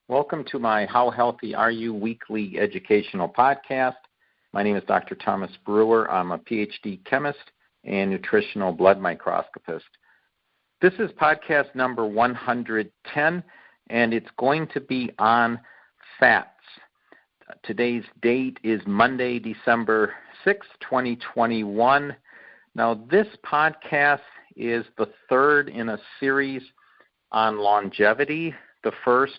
Welcome to my How Healthy Are You weekly educational podcast. My name is Dr. Thomas Brewer. I'm a PhD chemist and nutritional blood microscopist. This is podcast number 110, and it's going to be on fats. Today's date is Monday, December 6, 2021. Now, this podcast is the third in a series on longevity. The first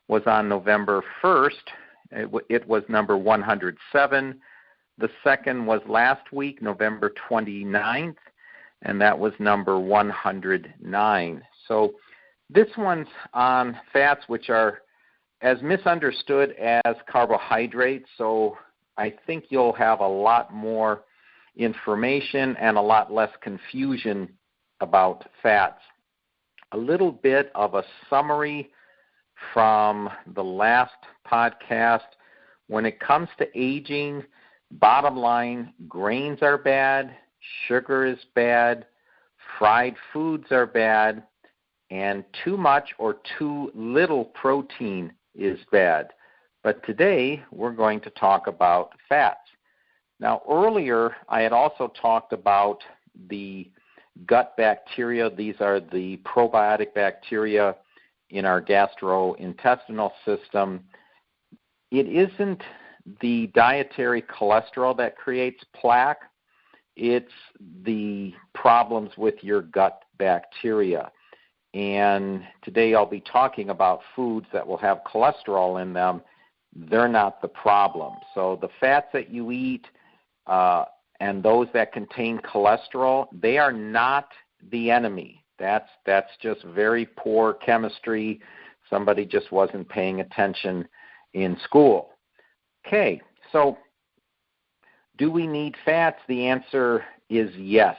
was on November 1st. It was number 107. The second was last week, November 29th, and that was number 109. So this one's on fats, which are as misunderstood as carbohydrates. So I think you'll have a lot more information and a lot less confusion about fats. A little bit of a summary from the last podcast. When it comes to aging, bottom line, grains are bad, sugar is bad, fried foods are bad, and too much or too little protein is bad. But today we're going to talk about fats. Now, earlier I had also talked about the gut bacteria. These are the probiotic bacteria in our gastrointestinal system. It isn't the dietary cholesterol that creates plaque. It's the problems with your gut bacteria. And today I'll be talking about foods that will have cholesterol in them. They're not the problem. So the fats that you eat and those that contain cholesterol, they are not the enemy. That's just very poor chemistry. Somebody just wasn't paying attention in school. Okay, so do we need fats? The answer is yes.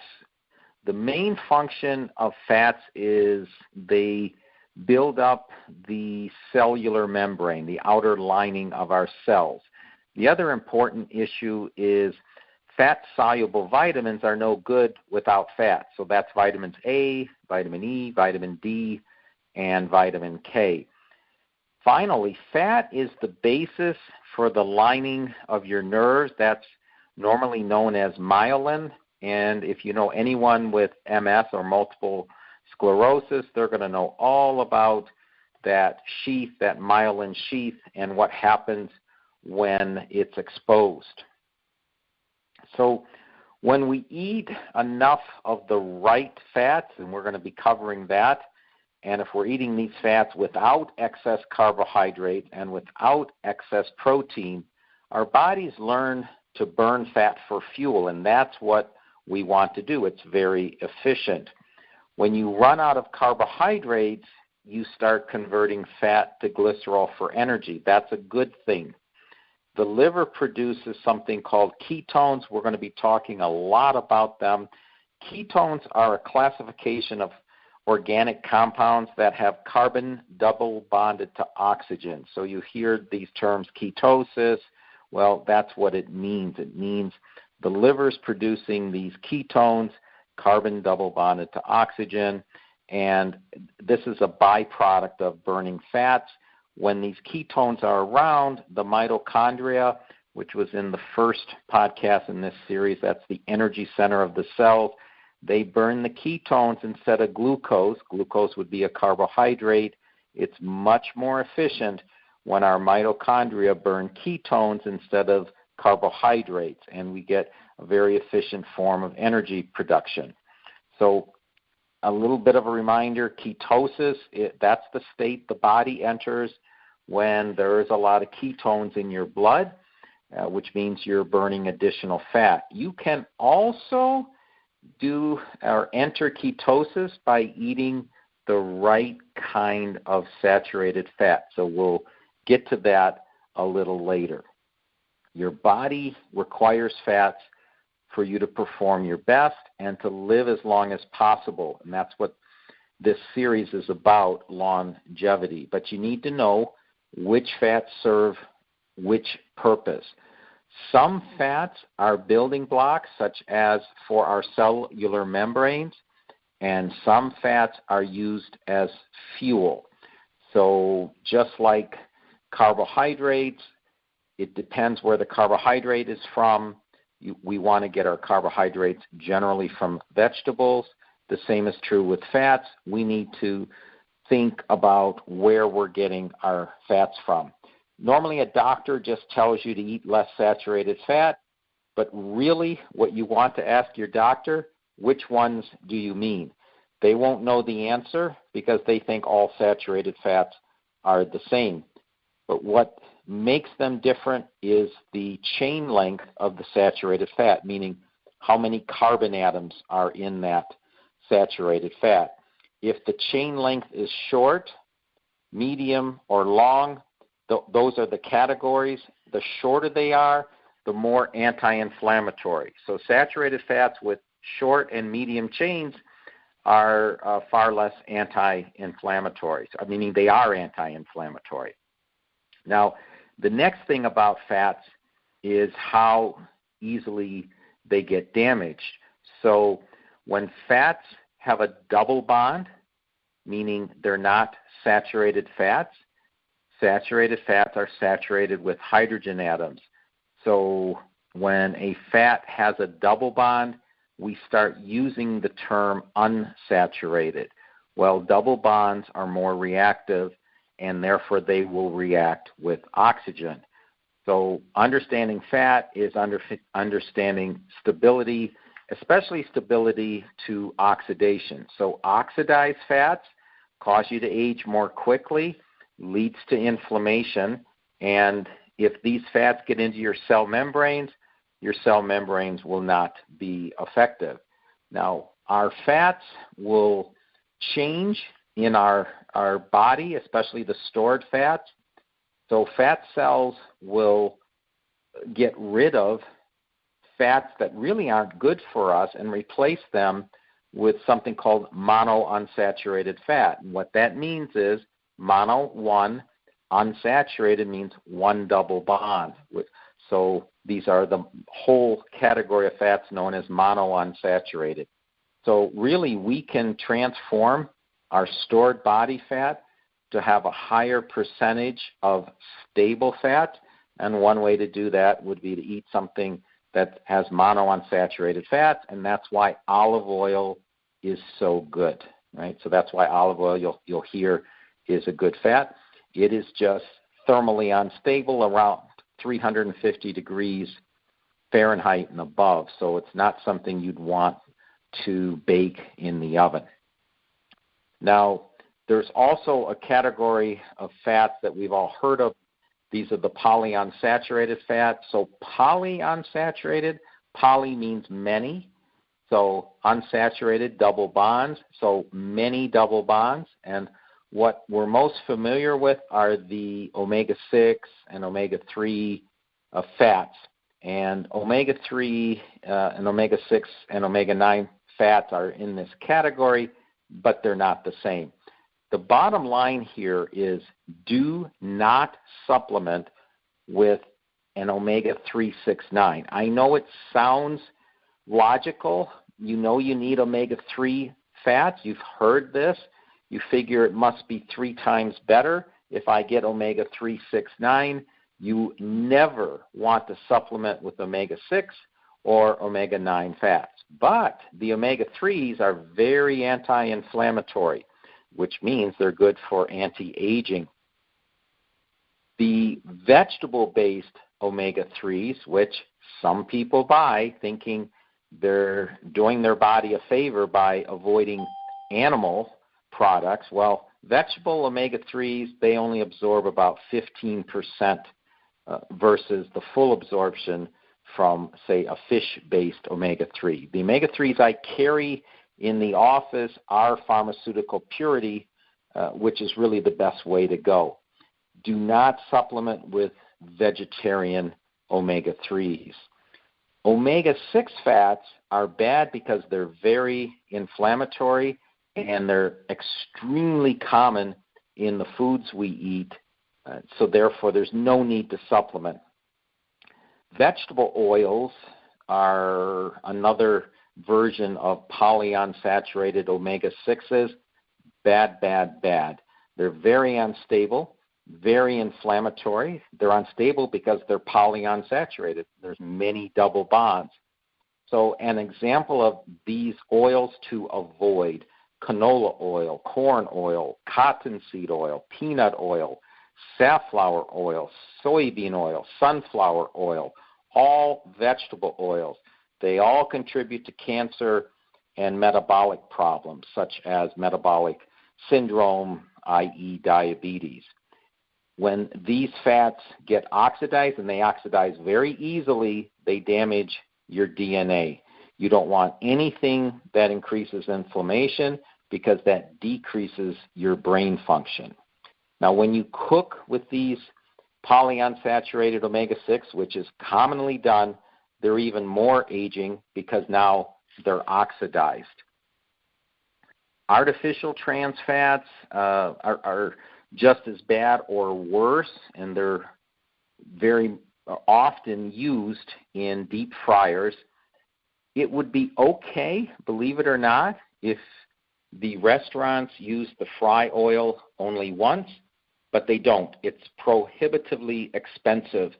The main function of fats is they build up the cellular membrane, the outer lining of our cells. The other important issue is fat-soluble vitamins are no good without fat. So that's vitamins A, vitamin E, vitamin D, and vitamin K. Finally, fat is the basis for the lining of your nerves. That's normally known as myelin. And if you know anyone with MS or multiple sclerosis, they're going to know all about that sheath, that myelin sheath, and what happens when it's exposed. So when we eat enough of the right fats, and we're going to be covering that, and if we're eating these fats without excess carbohydrate and without excess protein, our bodies learn to burn fat for fuel, and that's what we want to do. It's very efficient. When you run out of carbohydrates, you start converting fat to glycerol for energy. That's a good thing. The liver produces something called ketones. We're going to be talking a lot about them. Ketones are a classification of organic compounds that have carbon double bonded to oxygen. So you hear these terms ketosis. Well, that's what it means. It means the liver's producing these ketones, carbon double bonded to oxygen, and this is a byproduct of burning fats. When these ketones are around, the mitochondria, which was in the first podcast in this series, that's the energy center of the cells, they burn the ketones instead of glucose. Glucose would be a carbohydrate. It's much more efficient when our mitochondria burn ketones instead of carbohydrates, and we get a very efficient form of energy production. So a little bit of a reminder, ketosis, that's the state the body enters when there is a lot of ketones in your blood, which means you're burning additional fat. You can also do or enter ketosis by eating the right kind of saturated fat. So we'll get to that a little later. Your body requires fats for you to perform your best and to live as long as possible. And that's what this series is about, longevity. But you need to know which fats serve which purpose. Some fats are building blocks, such as for our cellular membranes, and some fats are used as fuel. So just like Carbohydrates, it depends where the carbohydrate is from. We want to get our carbohydrates generally from vegetables. The same is true with fats. We need to think about where we're getting our fats from. Normally, a doctor just tells you to eat less saturated fat, but really what you want to ask your doctor, which ones do you mean? They won't know the answer because they think all saturated fats are the same. But what makes them different is the chain length of the saturated fat, meaning how many carbon atoms are in that saturated fat. If the chain length is short, medium, or long, those are the categories. The shorter they are, the more anti-inflammatory. So saturated fats with short and medium chains are far less anti-inflammatory, meaning they are anti-inflammatory. Now, the next thing about fats is how easily they get damaged. So when fats have a double bond, meaning they're not saturated fats are saturated with hydrogen atoms. So when a fat has a double bond, we start using the term unsaturated. Well, double bonds are more reactive, and therefore they will react with oxygen. So understanding fat is understanding stability, especially stability to oxidation. So oxidized fats cause you to age more quickly, leads to inflammation, and if these fats get into your cell membranes will not be effective. Now, our fats will change in our body, especially the stored fats. So fat cells will get rid of fats that really aren't good for us and replace them with something called monounsaturated fat. And what that means is mono, one, unsaturated means one double bond. So these are the whole category of fats known as monounsaturated. So really we can transform our stored body fat to have a higher percentage of stable fat, and one way to do that would be to eat something that has monounsaturated fats, and that's why olive oil is so good, right? So that's why olive oil, you'll hear, is a good fat. It is just thermally unstable around 350 degrees Fahrenheit and above, so it's not something you'd want to bake in the oven. Now, there's also a category of fats that we've all heard of. These are the polyunsaturated fats. So polyunsaturated, poly means many. So unsaturated, double bonds. So many double bonds. And what we're most familiar with are the omega-6 and omega-3 fats. And omega-3 and omega-6 and omega-9 fats are in this category, but they're not the same. The bottom line here is do not supplement with an omega-369. I know it sounds logical. You know you need omega-3 fats. You've heard this. You figure it must be 3 times better if I get omega-369. You never want to supplement with omega-6 or omega-9 fats. But the omega-3s are very anti-inflammatory, which means they're good for anti-aging. The vegetable-based omega-3s, which some people buy thinking they're doing their body a favor by avoiding animal products, well, vegetable omega-3s, they only absorb about 15% versus the full absorption from, say, a fish-based omega-3. The omega-3s I carry in the office are pharmaceutical purity, which is really the best way to go. Do not supplement with vegetarian omega-3s. Omega-6 fats are bad because they're very inflammatory and they're extremely common in the foods we eat, so therefore there's no need to supplement. Vegetable oils are another version of polyunsaturated omega-6s. Bad, bad, bad. They're very unstable. very inflammatory. They're unstable because they're polyunsaturated. There's many double bonds. So an example of these oils to avoid: canola oil, corn oil, cottonseed oil, peanut oil, safflower oil, soybean oil, sunflower oil, all vegetable oils. They all contribute to cancer and metabolic problems such as metabolic syndrome, i.e. diabetes. When these fats get oxidized, and they oxidize very easily, they damage your DNA. You don't want anything that increases inflammation because that decreases your brain function. Now, when you cook with these polyunsaturated omega-6, which is commonly done, they're even more aging because now they're oxidized. Artificial trans fats are just as bad or worse, and they're very often used in deep fryers. It would be okay, believe it or not, if the restaurants use the fry oil only once, but they don't. It's prohibitively expensive.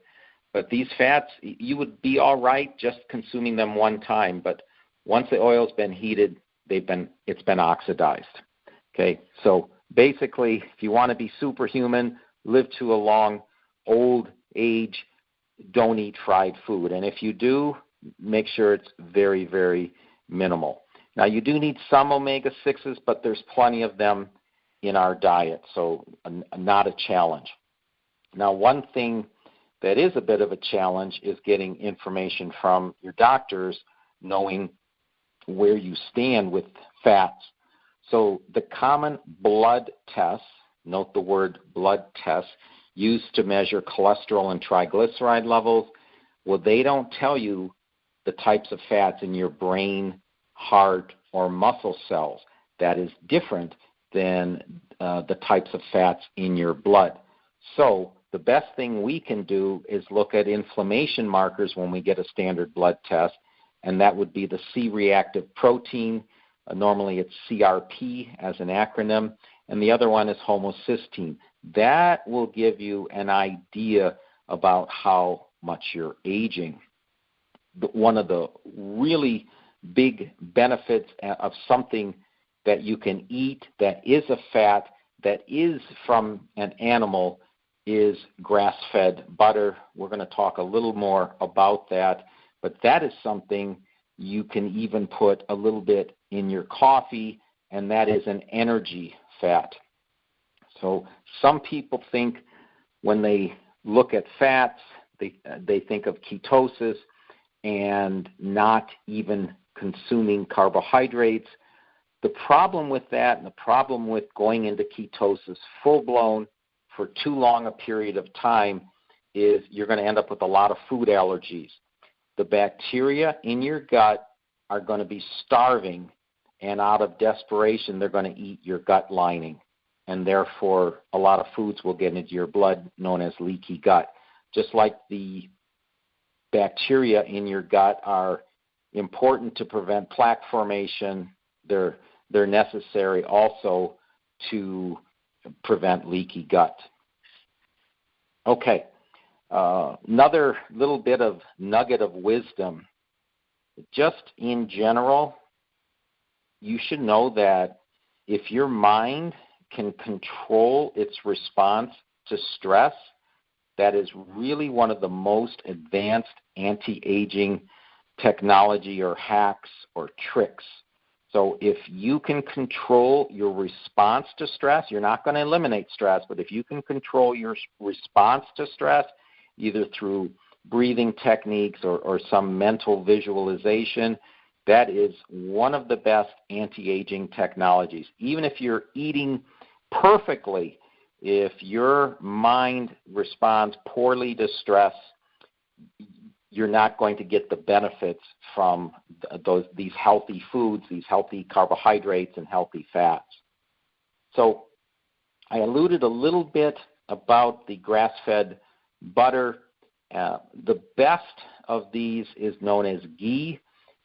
But these fats, you would be all right just consuming them one time, but once the oil's been heated, it's been oxidized. Okay, so basically, if you want to be superhuman, live to a long old age, don't eat fried food. And if you do, make sure it's very, very minimal. Now, you do need some omega-6s, but there's plenty of them in our diet, so not a challenge. Now, one thing that is a bit of a challenge is getting information from your doctors, knowing where you stand with fats. So the common blood tests, note the word blood tests, used to measure cholesterol and triglyceride levels, well, they don't tell you the types of fats in your brain, heart, or muscle cells. That is different than the types of fats in your blood. So the best thing we can do is look at inflammation markers when we get a standard blood test, and that would be the C-reactive protein. Normally it's CRP as an acronym, and the other one is homocysteine. That will give you an idea about how much you're aging. One of the really big benefits of something that you can eat that is a fat that is from an animal is grass-fed butter. We're going to talk a little more about that, but that is something you can even put a little bit in your coffee, and that is an energy fat. So some people think when they look at fats, they think of ketosis and not even consuming carbohydrates. The problem with that, and the problem with going into ketosis full-blown for too long a period of time, is you're going to end up with a lot of food allergies. The bacteria in your gut are going to be starving, and out of desperation, they're going to eat your gut lining. And therefore, a lot of foods will get into your blood, known as leaky gut. Just like the bacteria in your gut are important to prevent plaque formation, they're necessary also to prevent leaky gut. Okay, another little bit of nugget of wisdom. Just in general, you should know that if your mind can control its response to stress, that is really one of the most advanced anti-aging technology or hacks or tricks. So if you can control your response to stress, you're not going to eliminate stress, but if you can control your response to stress, either through breathing techniques or some mental visualization, that is one of the best anti-aging technologies. Even if you're eating perfectly, if your mind responds poorly to stress, you're not going to get the benefits from these healthy foods, these healthy carbohydrates and healthy fats. So I alluded a little bit about the grass-fed butter. The best of these is known as ghee,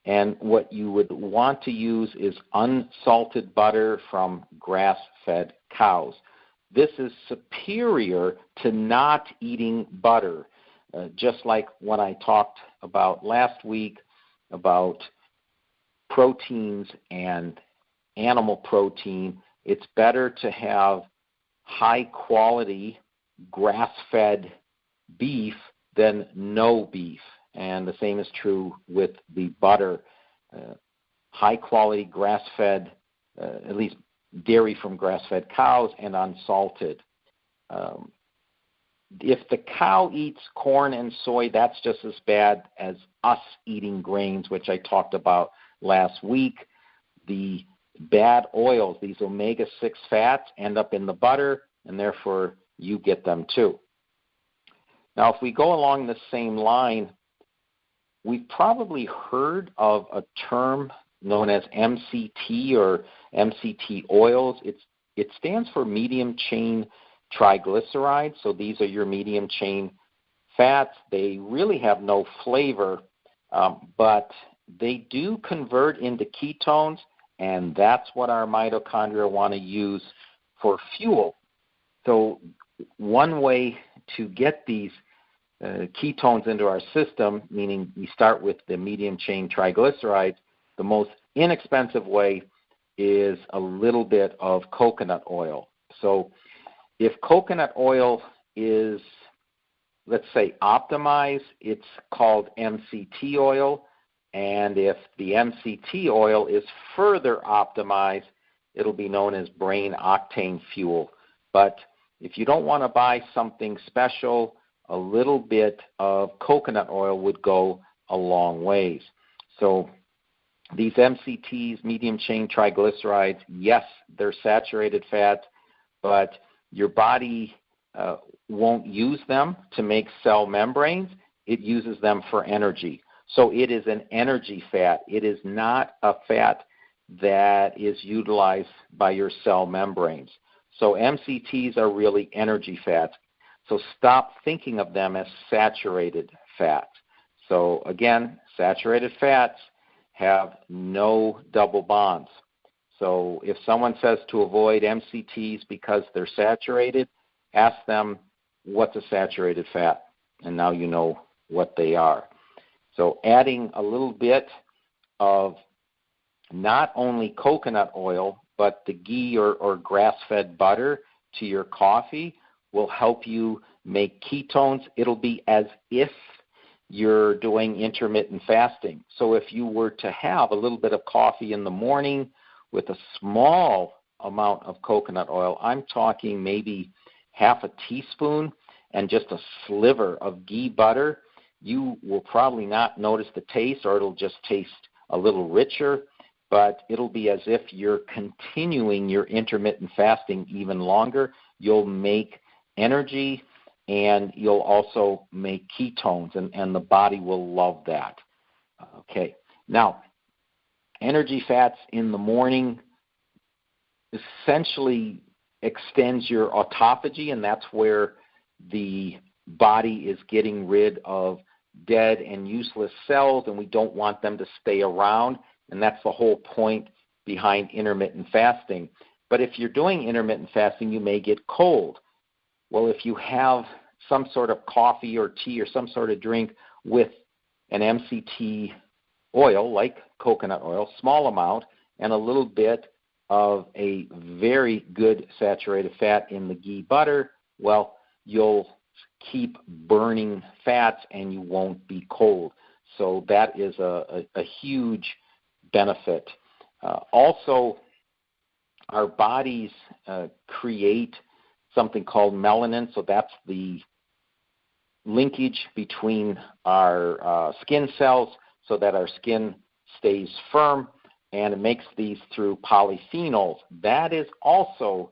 and what you would want to use is unsalted butter from grass-fed cows. this is superior to not eating butter. Just like when I talked about last week about proteins and animal protein, it's better to have high-quality grass-fed beef than no beef. And the same is true with the butter. High-quality grass-fed, at least dairy from grass-fed cows, and unsalted. If the cow eats corn and soy, that's just as bad as us eating grains, which I talked about last week. The bad oils, these omega-6 fats, end up in the butter, and therefore you get them too. Now, if we go along the same line, we've probably heard of a term known as MCT or MCT oils. It stands for medium chain triglycerides. So these are your medium chain fats. They really have no flavor, but they do convert into ketones, and that's what our mitochondria want to use for fuel. So one way to get these ketones into our system, meaning we start with the medium chain triglycerides, the most inexpensive way is a little bit of coconut oil. So if coconut oil is, let's say, optimized, it's called MCT oil. And if the MCT oil is further optimized, it'll be known as brain octane fuel. But if you don't want to buy something special, a little bit of coconut oil would go a long ways. So these MCTs, medium chain triglycerides, yes, they're saturated fats, but your body won't use them to make cell membranes. It uses them for energy. So it is an energy fat. It is not a fat that is utilized by your cell membranes. So MCTs are really energy fats. So stop thinking of them as saturated fats. So again, saturated fats have no double bonds. So if someone says to avoid MCTs because they're saturated, ask them what's a saturated fat, and now you know what they are. So adding a little bit of not only coconut oil, but the ghee or grass-fed butter to your coffee will help you make ketones. It'll be as if you're doing intermittent fasting. So if you were to have a little bit of coffee in the morning with a small amount of coconut oil, I'm talking maybe half a teaspoon and just a sliver of ghee butter, you will probably not notice the taste, or it'll just taste a little richer, but it'll be as if you're continuing your intermittent fasting even longer. You'll make energy, and you'll also make ketones, and the body will love that. Okay. Now, energy fats in the morning essentially extends your autophagy, and that's where the body is getting rid of dead and useless cells, and we don't want them to stay around, and that's the whole point behind intermittent fasting. But if you're doing intermittent fasting, you may get cold. Well, if you have some sort of coffee or tea or some sort of drink with an MCT oil, like coconut oil, small amount, and a little bit of a very good saturated fat in the ghee butter, well, you'll keep burning fats and you won't be cold. So that is a huge benefit. Also, our bodies create something called melanin, so that's the linkage between our skin cells so that our skin stays firm, and it makes these through polyphenols. That is also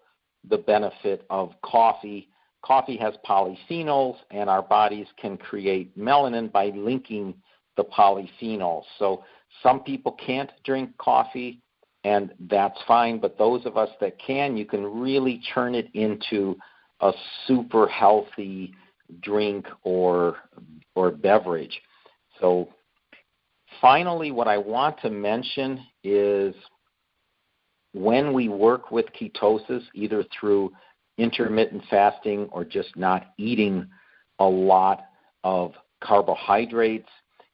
the benefit of coffee. Coffee has polyphenols, and our bodies can create melanin by linking the polyphenols. So some people can't drink coffee, and that's fine, but those of us that can, you can really turn it into a super healthy drink or beverage. So finally, what I want to mention is when we work with ketosis, either through intermittent fasting or just not eating a lot of carbohydrates,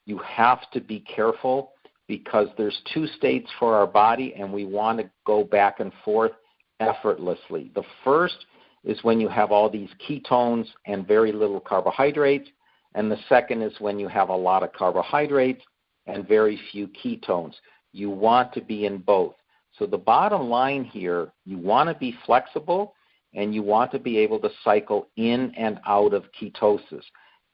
you have to be careful because there's two states for our body, and we want to go back and forth effortlessly. The first is when you have all these ketones and very little carbohydrates, and the second is when you have a lot of carbohydrates and very few ketones. You want to be in both. So the bottom line here, you want to be flexible and you want to be able to cycle in and out of ketosis.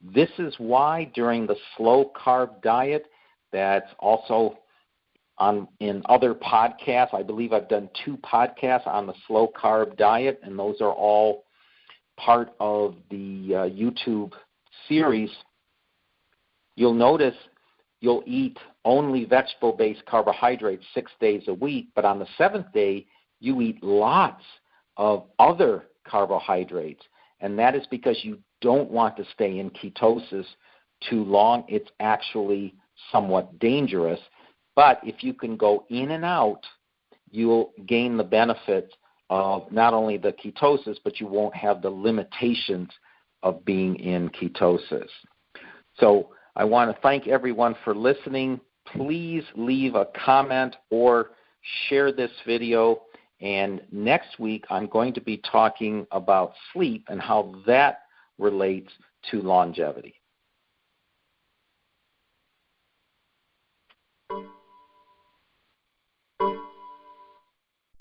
This is why during the slow-carb diet, that's also in other podcasts, I believe I've done 2 podcasts on the slow-carb diet, and those are all part of the YouTube series. You'll notice you'll eat only vegetable-based carbohydrates 6 days a week, but on the 7th day, you eat lots of other carbohydrates, and that is because you don't want to stay in ketosis too long. It's actually somewhat dangerous, but if you can go in and out, you'll gain the benefit of not only the ketosis, but you won't have the limitations of being in ketosis. So I want to thank everyone for listening. Please leave a comment or share this video. And next week, I'm going to be talking about sleep and how that relates to longevity.